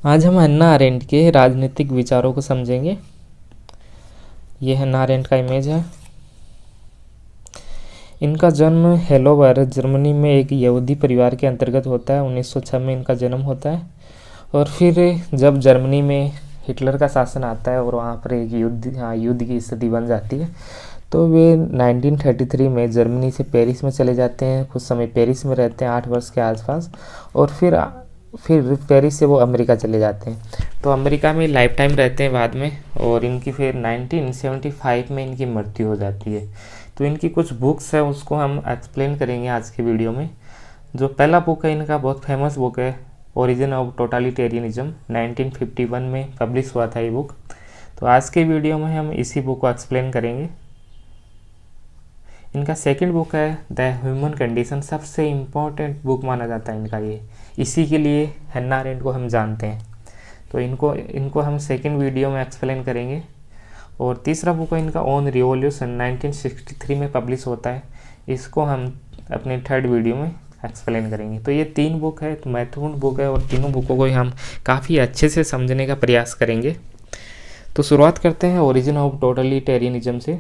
आज हम हन्ना अरेंट के राजनीतिक विचारों को समझेंगे। ये हन्ना अरेंट का इमेज है। इनका जन्म हैलोवर जर्मनी में एक यहूदी परिवार के अंतर्गत होता है। 1906 में इनका जन्म होता है और फिर जब जर्मनी में हिटलर का शासन आता है और वहाँ पर एक युद्ध की स्थिति बन जाती है तो वे 1933 में जर्मनी से पेरिस में चले जाते हैं। कुछ समय पेरिस में रहते हैं 8 वर्ष के आसपास और फिर पेरिस से वो अमेरिका चले जाते हैं। तो अमेरिका में लाइफ टाइम रहते हैं बाद में और इनकी फिर 1975 में इनकी मृत्यु हो जाती है। तो इनकी कुछ बुक्स है उसको हम एक्सप्लेन करेंगे आज के वीडियो में। जो पहला बुक है इनका बहुत फेमस बुक है, ओरिजिन ऑफ टोटालिटेरियनिज्म, 1951 में पब्लिश हुआ था ये बुक। तो आज के वीडियो में हम इसी बुक को एक्सप्लेन करेंगे। इनका सेकंड बुक है द ह्यूमन कंडीशन, सबसे इम्पोर्टेंट बुक माना जाता है इनका ये, इसी के लिए हन्ना अरेंट को हम जानते हैं। तो इनको हम सेकंड वीडियो में एक्सप्लेन करेंगे। और तीसरा बुक है इनका ऑन रिवॉल्यूशन, 1963 में पब्लिश होता है, इसको हम अपने थर्ड वीडियो में एक्सप्लेन करेंगे। तो ये 3 बुक है, तो महत्वपूर्ण बुक है और तीनों बुकों को हम काफ़ी अच्छे से समझने का प्रयास करेंगे। तो शुरुआत करते हैं ओरिजिन ऑफ टोटलिटेरियनिज्म से,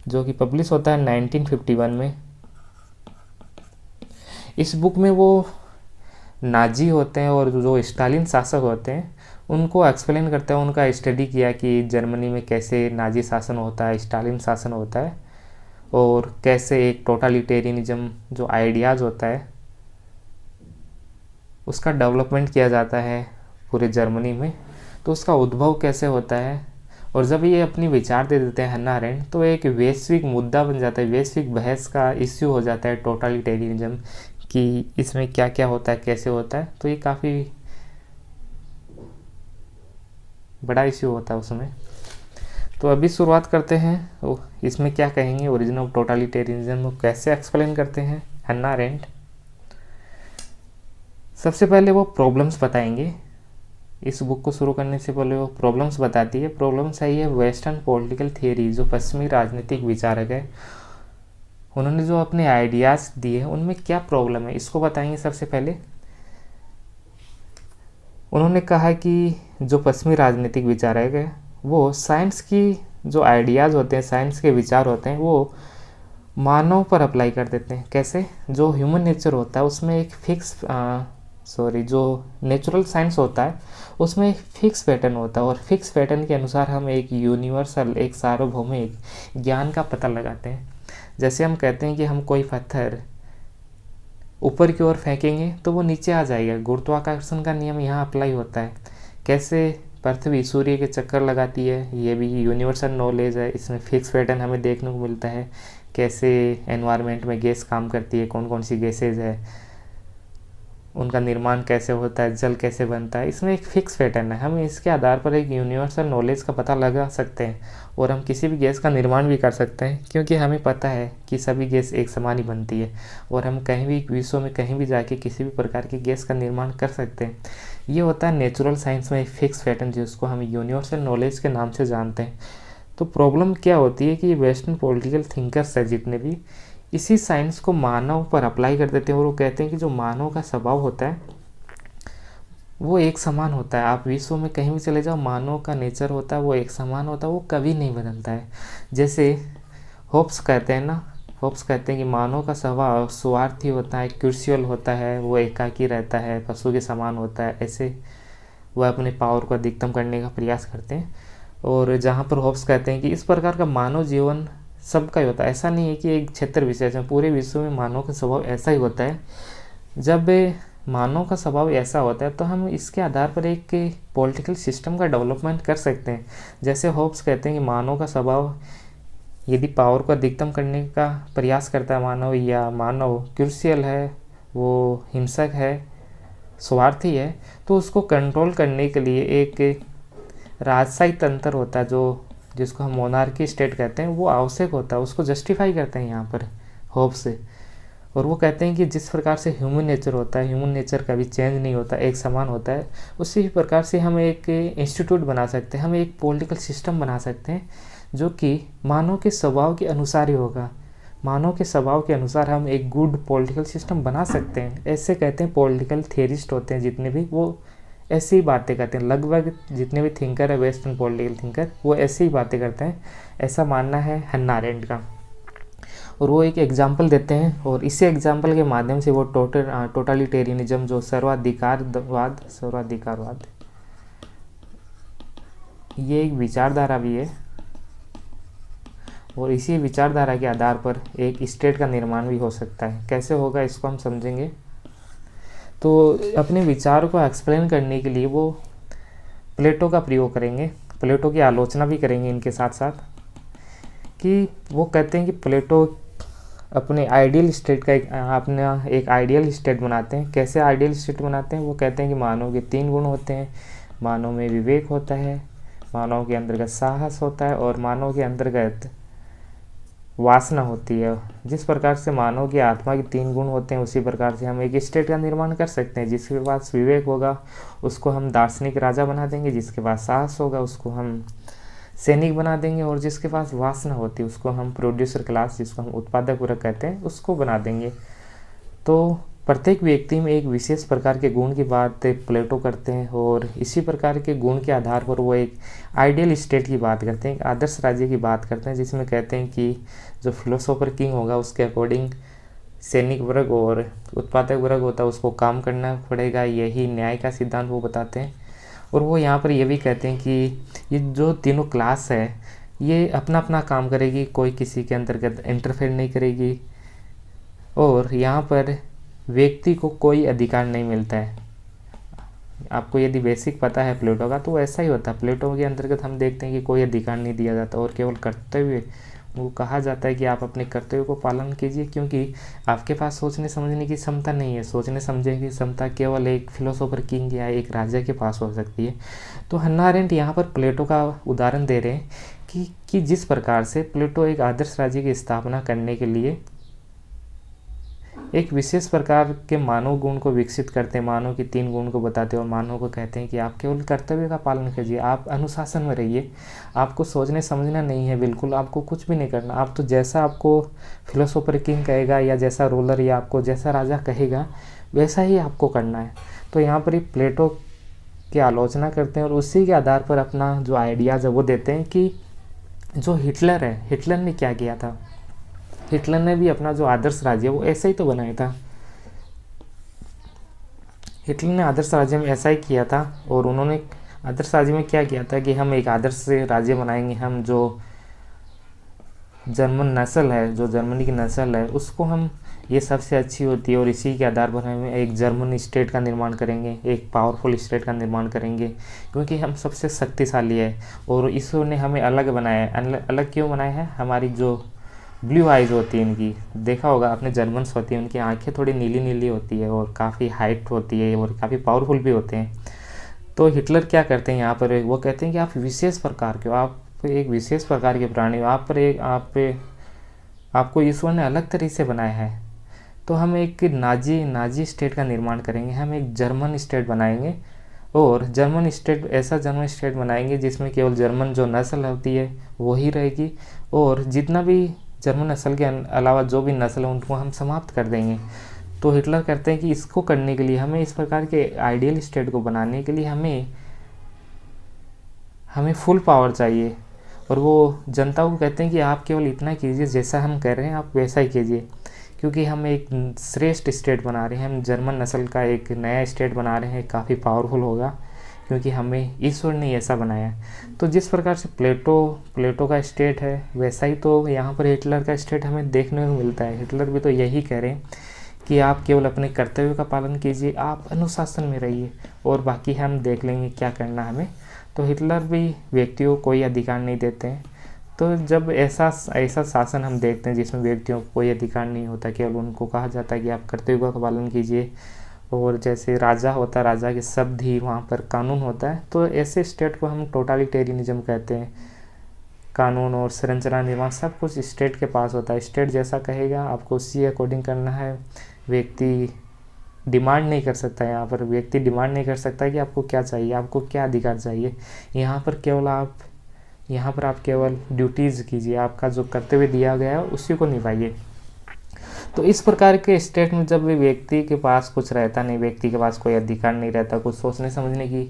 जो कि पब्लिश होता है 1951 में। इस बुक में वो नाजी होते हैं और जो स्टालिन शासक होते हैं उनको एक्सप्लेन करते हैं, उनका स्टडी किया कि जर्मनी में कैसे नाजी शासन होता है, स्टालिन शासन होता है और कैसे एक टोटलिटेरियनिज्म जो आइडियाज़ होता है उसका डेवलपमेंट किया जाता है पूरे जर्मनी में। तो उसका उद्भव कैसे होता है और जब ये अपनी विचार दे देते हैं हन्ना अरेंट तो एक वैश्विक मुद्दा बन जाता है, वैश्विक बहस का इश्यू हो जाता है टोटलिटेरियनिज्म कि इसमें क्या क्या होता है, कैसे होता है। तो ये काफ़ी बड़ा इश्यू होता है उसमें। तो अभी शुरुआत करते हैं इसमें क्या कहेंगे, ओरिजिन ऑफ टोटलिटेरियनिज्म को कैसे एक्सप्लेन करते हैं हन्ना अरेंट। सबसे पहले वो प्रॉब्लम्स बताएंगे। इस बुक को शुरू करने से पहले वो प्रॉब्लम्स बताती है। प्रॉब्लम्स है ये वेस्टर्न पॉलिटिकल थियरी, जो पश्चिमी राजनीतिक विचारक है उन्होंने जो अपने आइडियाज़ दिए हैं उनमें क्या प्रॉब्लम है इसको बताएंगे। सबसे पहले उन्होंने कहा कि जो पश्चिमी राजनीतिक विचारक है वो साइंस की जो आइडियाज़ होते हैं, साइंस के विचार होते हैं, वो मानव पर अप्लाई कर देते हैं। कैसे? जो ह्यूमन नेचर होता है उसमें एक जो नेचुरल साइंस होता है उसमें एक फिक्स पैटर्न होता है और फिक्स पैटर्न के अनुसार हम एक यूनिवर्सल, एक सार्वभौमिक ज्ञान का पता लगाते हैं। जैसे हम कहते हैं कि हम कोई पत्थर ऊपर की ओर फेंकेंगे तो वो नीचे आ जाएगा, गुरुत्वाकर्षण का नियम यहाँ अप्लाई होता है। कैसे पृथ्वी सूर्य के चक्कर लगाती है, ये भी यूनिवर्सल नॉलेज है, इसमें फिक्स पैटर्न हमें देखने को मिलता है। कैसे एनवायरनमेंट में गैस काम करती है, कौन कौन सी गैसेज है, उनका निर्माण कैसे होता है, जल कैसे बनता है, इसमें एक फिक्स पैटर्न है। हम इसके आधार पर एक यूनिवर्सल नॉलेज का पता लगा सकते हैं और हम किसी भी गैस का निर्माण भी कर सकते हैं, क्योंकि हमें पता है कि सभी गैस एक समान ही बनती है और हम कहीं भी विश्व में कहीं भी जाके किसी भी प्रकार की गैस का निर्माण कर सकते हैं। ये होता है नेचुरल साइंस में एक फिक्स पैटर्न, जिसको हम यूनिवर्सल नॉलेज के नाम से जानते हैं। तो प्रॉब्लम क्या होती है कि वेस्टर्न पॉलिटिकल थिंकर्स है जितने भी, इसी साइंस को मानव पर अप्लाई कर देते हैं और वो कहते हैं कि जो मानव का स्वभाव होता है वो एक समान होता है। आप विश्व में कहीं भी चले जाओ, मानव का नेचर होता है वो एक समान होता है, वो कभी नहीं बदलता है। जैसे होब्स कहते हैं ना, होब्स कहते हैं कि मानव का स्वभाव स्वार्थी होता है, क्रूशियल होता है, वो एकाकी रहता है, पशु के समान होता है। ऐसे वह अपने पावर को अधिकतम करने का प्रयास करते हैं। और जहाँ पर होब्स कहते हैं कि इस प्रकार का मानव जीवन सबका ही होता है, ऐसा नहीं है कि एक क्षेत्र विशेष में, पूरे विश्व में मानव का स्वभाव ऐसा ही होता है। जब मानव का स्वभाव ऐसा होता है तो हम इसके आधार पर एक पॉलिटिकल सिस्टम का डेवलपमेंट कर सकते हैं। जैसे होब्स कहते हैं कि मानव का स्वभाव यदि पावर को अधिकतम करने का प्रयास करता है मानव, या मानव क्रूशियल है, वो हिंसक है, स्वार्थी है, तो उसको कंट्रोल करने के लिए एक राजशाही तंत्र होता है जिसको हम मोनार्की स्टेट कहते हैं, वो आवश्यक होता है। उसको जस्टिफाई करते हैं यहाँ पर होब्स से। और वो कहते हैं कि जिस प्रकार से ह्यूमन नेचर होता है, ह्यूमन नेचर कभी चेंज नहीं होता, एक समान होता है, उसी प्रकार से हम एक इंस्टीट्यूट बना सकते हैं, हम एक पॉलिटिकल सिस्टम बना सकते हैं जो कि मानव के स्वभाव के अनुसार ही होगा। मानव के स्वभाव के अनुसार हम एक गुड पॉलिटिकल सिस्टम बना सकते हैं। ऐसे कहते हैं पॉलिटिकल थियरिस्ट होते हैं जितने भी, वो ऐसी ही बातें करते हैं। लगभग जितने भी थिंकर है वेस्टर्न पॉलिटिकल थिंकर, वो ऐसी ही बातें करते हैं, ऐसा मानना है हन्ना अरेंट का। और वो एक एग्जाम्पल देते हैं और इसी एग्जाम्पल के माध्यम से वो टोटलिटेरियनिज्म जो सर्वाधिकारवाद ये एक विचारधारा भी है, और इसी विचारधारा के आधार पर एक स्टेट का निर्माण भी हो सकता है। कैसे होगा इसको हम समझेंगे। तो अपने विचार को एक्सप्लेन करने के लिए वो प्लेटो का प्रयोग करेंगे, प्लेटो की आलोचना भी करेंगे इनके साथ साथ, कि वो कहते हैं कि प्लेटो अपने आइडियल स्टेट का अपना एक आइडियल स्टेट बनाते हैं। कैसे आइडियल स्टेट बनाते हैं, वो कहते हैं कि मानव के 3 गुण होते हैं। मानव में विवेक होता है, मानव के अंतर्गत साहस होता है, और मानव के अंतर्गत वासना होती है। जिस प्रकार से मानव की आत्मा के 3 गुण होते हैं, उसी प्रकार से हम एक स्टेट का निर्माण कर सकते हैं। जिसके पास विवेक होगा उसको हम दार्शनिक राजा बना देंगे, जिसके पास साहस होगा उसको हम सैनिक बना देंगे, और जिसके पास वासना होती है उसको हम प्रोड्यूसर क्लास, जिसको हम उत्पादक वर्ग कहते हैं, उसको बना देंगे। तो प्रत्येक व्यक्ति में एक विशेष प्रकार के गुण की बात प्लेटो करते हैं, और इसी प्रकार के गुण के आधार पर वो एक आइडियल स्टेट की बात करते हैं, एक आदर्श राज्य की बात करते हैं, जिसमें कहते हैं कि जो फिलोसोफर किंग होगा उसके अकॉर्डिंग सैनिक वर्ग और उत्पादक वर्ग होता है उसको काम करना पड़ेगा। यही न्याय का सिद्धांत वो बताते हैं। और वो यहाँ पर ये भी कहते हैं कि ये जो तीनों क्लास है ये अपना अपना काम करेगी, कोई किसी के अंतर्गत इंटरफेयर नहीं करेगी, और यहाँ पर व्यक्ति को कोई अधिकार नहीं मिलता है। आपको यदि बेसिक पता है प्लेटो का तो ऐसा ही होता है। प्लेटो के अंतर्गत हम देखते हैं कि कोई अधिकार नहीं दिया जाता, और केवल कर्तव्य वो कहा जाता है कि आप अपने कर्तव्य को पालन कीजिए, क्योंकि आपके पास सोचने समझने की क्षमता नहीं है। सोचने समझने की क्षमता केवल एक फिलोसोफर किंग या एक राजा के पास हो सकती है। तो हन्ना अरेंट यहाँ पर प्लेटो का उदाहरण दे रहे हैं कि जिस प्रकार से प्लेटो एक आदर्श राज्य की स्थापना करने के लिए एक विशेष प्रकार के मानव गुण को विकसित करते हैं, मानव के 3 गुण को बताते हैं, और मानव को कहते हैं कि आप केवल कर्तव्य का पालन कीजिए, आप अनुशासन में रहिए, आपको सोचने समझना नहीं है, बिल्कुल आपको कुछ भी नहीं करना। आप तो जैसा आपको फिलोसोफर किंग कहेगा या जैसा रूलर या आपको जैसा राजा कहेगा वैसा ही आपको करना है। तो यहाँ पर ही प्लेटो की आलोचना करते हैं, और उसी के आधार पर अपना जो आइडियाज़ है वो देते हैं कि जो हिटलर है, हिटलर ने क्या किया था। हिटलर ने भी अपना जो आदर्श राज्य वो ऐसा ही तो बनाया था। हिटलर ने आदर्श राज्य में ऐसा ही किया था, और उन्होंने आदर्श राज्य में क्या किया था कि हम एक आदर्श राज्य बनाएंगे, हम जो जर्मन नस्ल है, जो जर्मनी की नस्ल है उसको हम ये सबसे अच्छी होती है, और इसी के आधार पर हम एक जर्मन स्टेट का निर्माण करेंगे, एक पावरफुल स्टेट का निर्माण करेंगे, क्योंकि हम सबसे शक्तिशाली है। और ईश्वर ने हमें अलग बनाया है। अलग क्यों बनाया है, हमारी जो ब्लू आइज़ होती है इनकी, देखा होगा आपने, जर्मन्स होती है उनकी आंखें थोड़ी नीली नीली होती है और काफ़ी हाइट होती है और काफ़ी पावरफुल भी होते हैं। तो हिटलर क्या करते हैं यहाँ पर, वो कहते हैं कि आप विशेष प्रकार के हो, आप एक विशेष प्रकार के प्राणी हो, आपको ईश्वर ने अलग तरीके से बनाया है। तो हम एक नाजी स्टेट का निर्माण करेंगे, हम एक जर्मन स्टेट बनाएंगे, और जर्मन स्टेट ऐसा जर्मन स्टेट बनाएंगे जिसमें केवल जर्मन जो नस्ल होती है वही रहेगी, और जितना भी जर्मन नस्ल के अलावा जो भी नस्ल है उनको हम समाप्त कर देंगे। तो हिटलर कहते हैं कि इसको करने के लिए हमें, इस प्रकार के आइडियल स्टेट को बनाने के लिए हमें फुल पावर चाहिए। और वो जनता को कहते हैं कि आप केवल इतना कीजिए, जैसा हम कह रहे हैं आप वैसा ही कीजिए, क्योंकि हम एक श्रेष्ठ स्टेट बना रहे हैं, हम जर्मन नस्ल का एक नया स्टेट बना रहे हैं, काफ़ी पावरफुल होगा, क्योंकि हमें ईश्वर ने ऐसा बनाया। तो जिस प्रकार से प्लेटो का स्टेट है, वैसा ही तो यहाँ पर हिटलर का स्टेट हमें देखने को मिलता है। हिटलर भी तो यही कह रहे हैं कि आप केवल अपने कर्तव्य का पालन कीजिए, आप अनुशासन में रहिए, और बाकी हम देख लेंगे क्या करना हमें। तो हिटलर भी व्यक्तियों को कोई अधिकार नहीं देते हैं। तो जब ऐसा शासन हम देखते हैं जिसमें व्यक्तियों को कोई अधिकार नहीं होता, केवल उनको कहा जाता है कि आप कर्तव्य का पालन कीजिए, और जैसे राजा होता है, राजा के शब्द ही वहाँ पर कानून होता है, तो ऐसे स्टेट को हम टोटलिटेरियनिज्म कहते हैं। कानून और संरचना निर्माण सब कुछ स्टेट के पास होता है, स्टेट जैसा कहेगा आपको उसी अकॉर्डिंग करना है। व्यक्ति डिमांड नहीं कर सकता, यहाँ पर व्यक्ति डिमांड नहीं कर सकता कि आपको क्या चाहिए, आपको क्या अधिकार चाहिए। यहाँ पर आप केवल ड्यूटीज़ कीजिए, आपका जो कर्तव्य दिया गया है उसी को निभाइए। तो इस प्रकार के स्टेट में जब भी व्यक्ति के पास कुछ रहता नहीं, व्यक्ति के पास कोई अधिकार नहीं रहता, कुछ सोचने समझने की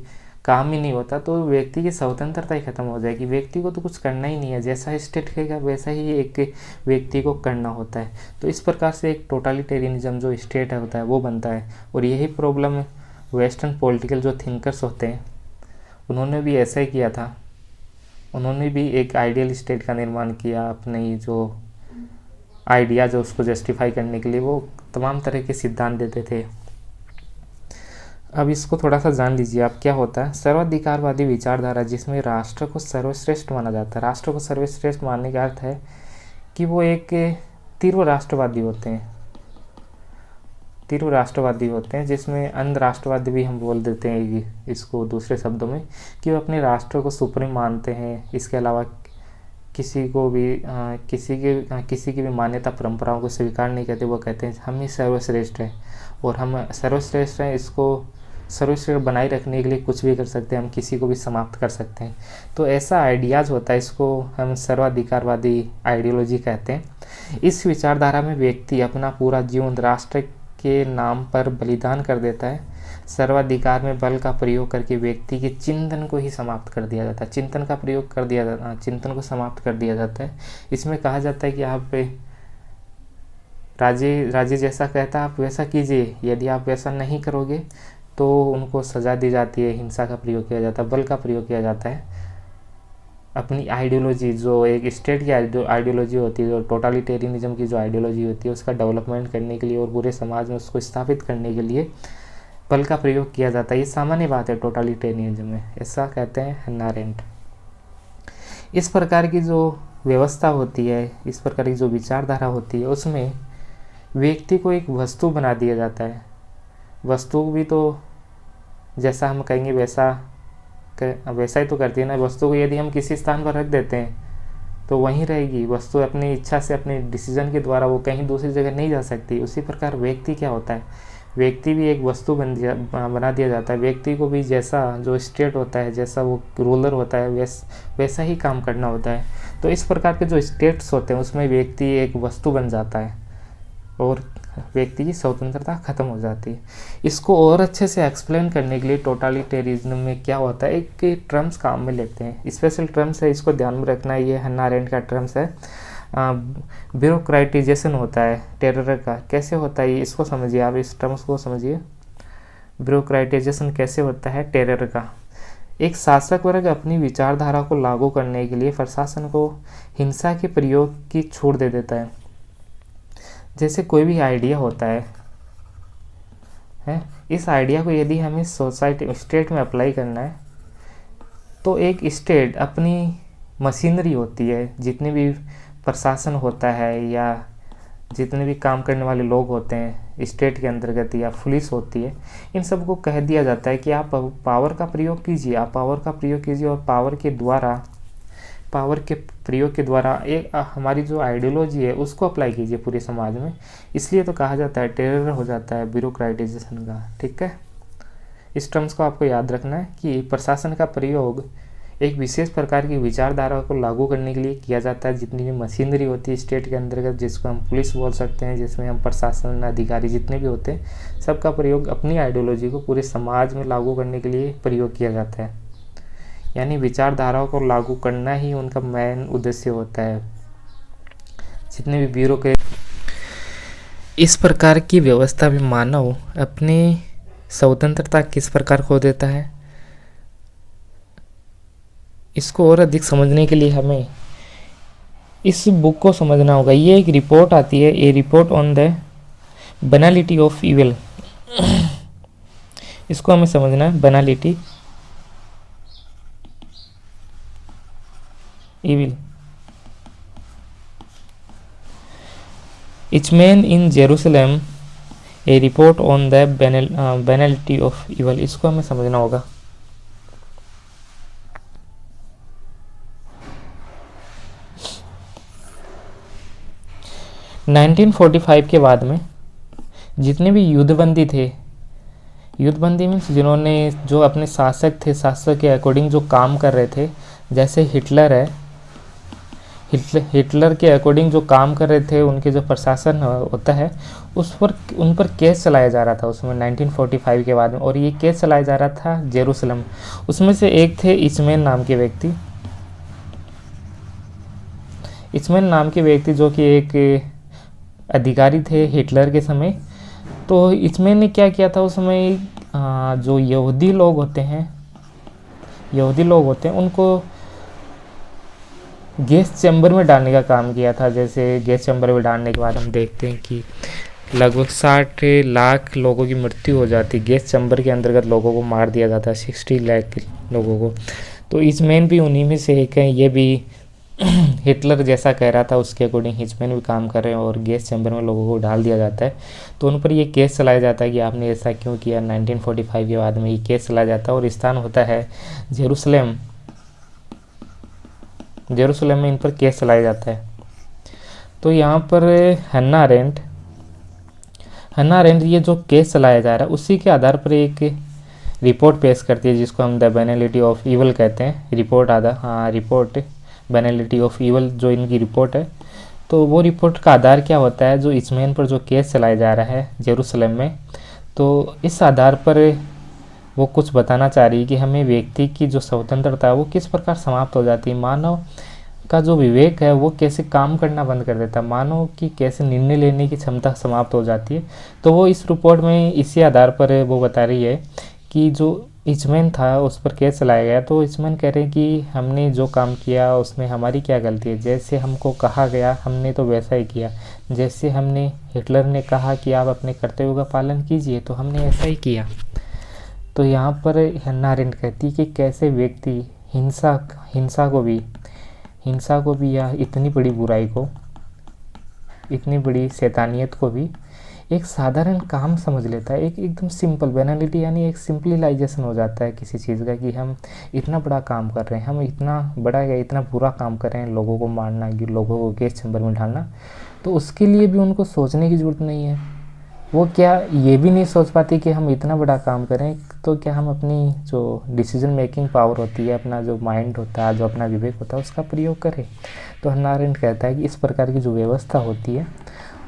काम ही नहीं होता, तो व्यक्ति की स्वतंत्रता ही खत्म हो जाएगी। व्यक्ति को तो कुछ करना ही नहीं है, जैसा स्टेट कहेगा वैसा ही एक व्यक्ति को करना होता है। तो इस प्रकार से एक टोटलिटेरियनिज्म जो स्टेट होता है वो बनता है। और यही प्रॉब्लम वेस्टर्न पॉलिटिकल जो थिंकर्स होते हैं उन्होंने भी ऐसा ही किया था। उन्होंने भी एक आइडियल स्टेट का निर्माण किया, अपने ही जो आइडिया जो उसको जस्टिफाई करने के लिए वो तमाम तरह के सिद्धांत देते थे। अब इसको थोड़ा सा जान लीजिए आप, क्या होता है सर्वाधिकारवादी विचारधारा, जिसमें राष्ट्र को सर्वश्रेष्ठ माना जाता है। राष्ट्र को सर्वश्रेष्ठ मानने का अर्थ है कि वो एक तीव्र राष्ट्रवादी होते हैं, तीव्र राष्ट्रवादी होते हैं, जिसमें अंध राष्ट्रवादी भी हम बोल देते हैं इसको दूसरे शब्दों में, कि वो अपने राष्ट्र को सुप्रीम मानते हैं। इसके अलावा किसी को भी किसी की भी मान्यता परंपराओं को स्वीकार नहीं करते। वो कहते हैं हम ही सर्वश्रेष्ठ हैं और हम सर्वश्रेष्ठ हैं, इसको सर्वश्रेष्ठ बनाए रखने के लिए कुछ भी कर सकते हैं, हम किसी को भी समाप्त कर सकते हैं। तो ऐसा आइडियाज़ होता है, इसको हम सर्वाधिकारवादी आइडियोलॉजी कहते हैं। इस विचारधारा में व्यक्ति अपना पूरा जीवन राष्ट्र के नाम पर बलिदान कर देता है। सर्वाधिकार में बल का प्रयोग करके व्यक्ति के चिंतन को ही समाप्त कर दिया जाता है, चिंतन का प्रयोग कर दिया जाता है, चिंतन को समाप्त कर दिया जाता है। इसमें कहा जाता है कि आप राजे जैसा कहता है आप वैसा कीजिए, यदि आप वैसा नहीं करोगे तो उनको सज़ा दी जाती है, हिंसा का प्रयोग किया जाता है, बल का प्रयोग किया जाता है। अपनी आइडियोलॉजी जो एक स्टेट की आइडियोलॉजी होती है, जो टोटलिटेरियनिज्म की जो आइडियोलॉजी होती है उसका डेवलपमेंट करने के लिए और पूरे समाज में उसको स्थापित करने के लिए बल का प्रयोग किया जाता है। ये सामान्य बात है टोटलिटेरियनिज्म में, ऐसा कहते हैं हन्ना अरेंट। इस प्रकार की जो व्यवस्था होती है, इस प्रकार की जो विचारधारा होती है, उसमें व्यक्ति को एक वस्तु बना दिया जाता है। वस्तु भी तो जैसा हम कहेंगे वैसा ही तो करती है ना। वस्तु को यदि हम किसी स्थान पर रख देते हैं तो वहीं रहेगी। वस्तु अपनी इच्छा से, अपने डिसीजन के द्वारा वो कहीं दूसरी जगह नहीं जा सकती। उसी प्रकार व्यक्ति क्या होता है, व्यक्ति भी एक वस्तु बना दिया जाता है। व्यक्ति को भी जैसा जो स्टेट होता है, जैसा वो रूलर होता है, वैसा ही काम करना होता है। तो इस प्रकार के जो स्टेट्स होते हैं उसमें व्यक्ति एक वस्तु बन जाता है और व्यक्ति की स्वतंत्रता खत्म हो जाती है। इसको और अच्छे से एक्सप्लेन करने के लिए टोटलिटेरिज्म में क्या होता है, एक टर्म्स काम में लेते हैं, स्पेशल टर्म्स है, इसको ध्यान में रखना। ये हन्ना अरेंट का टर्म्स है। ब्यूरोक्रेटाइजेशन होता है टेरर का। कैसे होता है इसको समझिए आप, इस टर्म्स को समझिए। ब्यूरोक्रेटाइजेशन कैसे होता है टेरर का। एक शासक वर्ग अपनी विचारधारा को लागू करने के लिए प्रशासन को हिंसा के प्रयोग की छूट दे देता है। जैसे कोई भी आइडिया होता है, इस आइडिया को यदि हमें सोसाइटी स्टेट में अप्लाई करना है तो एक स्टेट अपनी मशीनरी होती है, जितने भी प्रशासन होता है या जितने भी काम करने वाले लोग होते हैं स्टेट के अंतर्गत या पुलिस होती है, इन सबको कह दिया जाता है कि आप पावर का प्रयोग कीजिए, आप पावर का प्रयोग कीजिए और पावर के प्रयोग के द्वारा एक हमारी जो आइडियोलॉजी है उसको अप्लाई कीजिए पूरे समाज में। इसलिए तो कहा जाता है टेरर हो जाता है ब्यूरोक्रेटाइजेशन का। ठीक है, इस टर्म्स को आपको याद रखना है कि प्रशासन का प्रयोग एक विशेष प्रकार की विचारधारा को लागू करने के लिए किया जाता है। जितनी भी मशीनरी होती है स्टेट के अंतर्गत, जिसको हम पुलिस बोल सकते हैं, जिसमें हम प्रशासन अधिकारी जितने भी होते हैं, सबका प्रयोग अपनी आइडियोलॉजी को पूरे समाज में लागू करने के लिए प्रयोग किया जाता है। यानी विचारधाराओं को लागू करना ही उनका मेन उद्देश्य होता है। जितने भी ब्यूरो के इस प्रकार की व्यवस्था में मानव अपनी स्वतंत्रता किस प्रकार खो देता है, इसको और अधिक समझने के लिए हमें इस बुक को समझना होगा। ये एक रिपोर्ट आती है, a report on the banality of evil. इसको हमें समझना है, बनालिटी evil. Eichmann in Jerusalem, a report on the banality of evil. इसको हमें समझना होगा। नाइनटीन 1945 के बाद में जितने भी युद्धबंदी थे, युद्धबंदी मीन्स जिन्होंने जो अपने शासक थे, शासक के अकॉर्डिंग जो काम कर रहे थे, जैसे हिटलर है, हिटलर के अकॉर्डिंग जो काम कर रहे थे, उनके जो प्रशासन होता है उस पर उन पर केस चलाया जा रहा था उसमें 1945 के बाद में। और ये केस चलाया जा रहा था जेरूसलम। उसमें से एक थे इचमेन नाम के व्यक्ति, इचमेन नाम के व्यक्ति जो कि एक अधिकारी थे हिटलर के समय। तो इचमेन ने क्या किया था उस समय, जो यहूदी लोग होते हैं उनको गैस चैम्बर में डालने का काम किया था। जैसे गैस चैम्बर में डालने के बाद हम देखते हैं कि लगभग 60 लाख लोगों की मृत्यु हो जाती। गैस चैम्बर के अंतर्गत लोगों को मार दिया जाता है, 60 लाख लोगों को। तो इचमेन भी उन्हीं में से एक है। ये भी हिटलर जैसा कह रहा था उसके अकॉर्डिंग हिचमैन भी काम कर रहे हैं और गैस चैम्बर में लोगों को डाल दिया जाता है। तो उन पर ये केस चलाया जाता है कि आपने ऐसा क्यों किया। 1945 के बाद में ये केस चलाया जाता है और स्थान होता है जेरूसलम में इन पर केस चलाया जाता है। तो यहाँ पर हन्ना अरेंड ये जो केस चलाया जा रहा है उसी के आधार पर एक रिपोर्ट पेश करती है जिसको हम द बेनिलिटी ऑफ ईवल कहते हैं। रिपोर्ट बेनिलिटी ऑफ ईवल जो इनकी रिपोर्ट है। तो वो रिपोर्ट का आधार क्या होता है, जो इचमेन पर जो केस चलाया जा रहा है जेरूसलम में, तो इस आधार पर वो कुछ बताना चाह रही है कि हमें व्यक्ति की जो स्वतंत्रता है वो किस प्रकार समाप्त हो जाती है। मानव का जो विवेक है वो कैसे काम करना बंद कर देता है, मानव की कैसे निर्णय लेने की क्षमता समाप्त हो जाती है। तो वो इस रिपोर्ट में इसी आधार पर वो बता रही है कि जो इचमेन था उस पर केस चलाया गया। तो इचमेन कह रहे हैं कि हमने जो काम किया उसमें हमारी क्या गलती है, जैसे हमको कहा गया हमने तो वैसा ही किया। जैसे हमने हिटलर ने कहा कि आप अपने कर्तव्यों का पालन कीजिए तो हमने ऐसा ही किया। तो यहाँ पर हन्ना अरेंड कहती कि कैसे व्यक्ति हिंसा को भी या इतनी बड़ी बुराई को, इतनी बड़ी शैतानियत को भी एक साधारण काम समझ लेता है। एक एकदम सिंपल बेनालिटी यानी एक सिंपलिलाइजेशन हो जाता है किसी चीज़ का कि हम इतना बड़ा काम कर रहे हैं, हम इतना बड़ा या इतना बुरा काम कर रहे हैं, लोगों को मारना, लोगों को गैस चैम्बर में डालना। तो उसके लिए भी उनको सोचने की ज़रूरत नहीं है। वो क्या ये भी नहीं सोच पाती कि हम इतना बड़ा काम करें तो क्या हम अपनी जो डिसीजन मेकिंग पावर होती है, अपना जो माइंड होता है, जो अपना विवेक होता है उसका प्रयोग करें। तो हन्ना अरेंड कहता है कि इस प्रकार की जो व्यवस्था होती है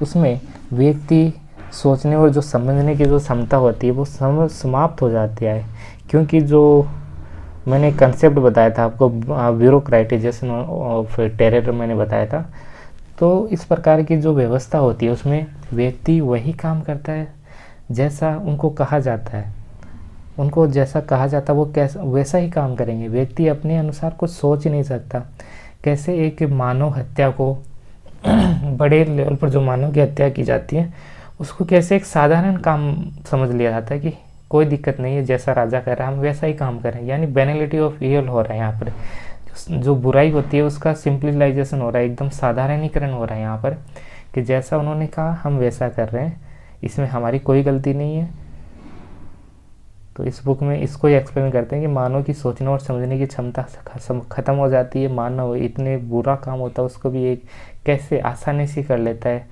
उसमें व्यक्ति सोचने और जो समझने की जो क्षमता होती है वो समाप्त हो जाती है। क्योंकि जो मैंने कंसेप्ट बताया था आपको, ब्यूरोक्रेटाइजेशन ऑफ टेरर मैंने बताया था। तो इस प्रकार की जो व्यवस्था होती है उसमें व्यक्ति वही काम करता है जैसा उनको कहा जाता है। उनको जैसा कहा जाता है वो कैसा वैसा ही काम करेंगे। व्यक्ति अपने अनुसार कुछ सोच ही नहीं सकता। कैसे एक मानव हत्या को बड़े लेवल पर जो मानव की हत्या की जाती है उसको कैसे एक साधारण काम समझ लिया जाता है कि कोई दिक्कत नहीं है, जैसा राजा कह रहा है हम वैसा ही काम करें। यानी बेनिलिटी ऑफ ईवल हो रहा है यहाँ पर। जो बुराई होती है उसका सिंपलिलाइजेशन हो रहा है, एकदम साधारणीकरण हो रहा है यहाँ पर कि जैसा उन्होंने कहा हम वैसा कर रहे हैं, इसमें हमारी कोई गलती नहीं है। तो इस बुक में इसको ही एक्सप्लेन करते हैं कि मानव की सोचने और समझने की क्षमता ख़त्म हो जाती है। मानव इतने बुरा काम होता है उसको भी एक कैसे आसानी से कर लेता है,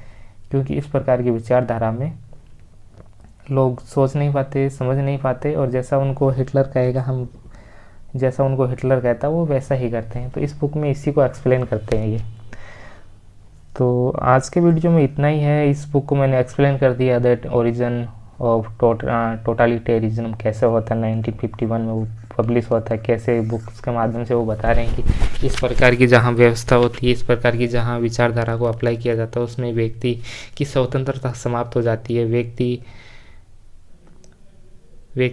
क्योंकि इस प्रकार की विचारधारा में लोग सोच नहीं पाते, समझ नहीं पाते और जैसा उनको हिटलर कहता है वो वैसा ही करते हैं। तो इस बुक में इसी को एक्सप्लेन करते हैं ये। तो आज के वीडियो में इतना ही है। इस बुक को मैंने एक्सप्लेन कर दिया दैट ओरिजिन ऑफ टोटलिटेरिज्म कैसे होता है, 1951 में वो पब्लिश होता है, कैसे बुक्स के माध्यम से वो बता रहे हैं कि इस प्रकार की जहाँ व्यवस्था होती है, इस प्रकार की जहाँ विचारधारा को अप्लाई किया जाता है उसमें व्यक्ति की स्वतंत्रता समाप्त हो जाती है। व्यक्ति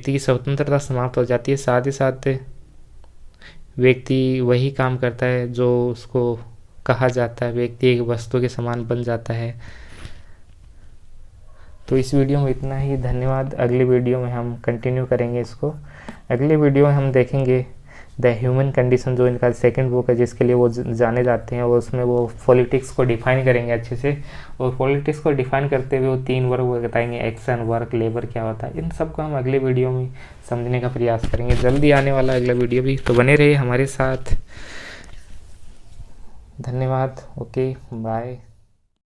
की स्वतंत्रता समाप्त हो जाती है। साथ ही साथ व्यक्ति वही काम करता है जो उसको कहा जाता है। व्यक्ति एक वस्तु के समान बन जाता है। तो इस वीडियो में इतना ही। धन्यवाद। अगले वीडियो में हम कंटिन्यू करेंगे इसको। अगले वीडियो में हम देखेंगे द ह्यूमन कंडीशन, जो इनका सेकंड बुक है जिसके लिए वो जाने जाते हैं, और उसमें वो पॉलिटिक्स को डिफाइन करेंगे अच्छे से। और पॉलिटिक्स को डिफाइन करते हुए वो 3 वर्ग वो बताएंगे, एक्शन, वर्क, लेबर क्या होता है। इन सब को हम अगले वीडियो में समझने का प्रयास करेंगे। जल्दी आने वाला अगला वीडियो भी, तो बने रहिए हमारे साथ। धन्यवाद। Okay, bye.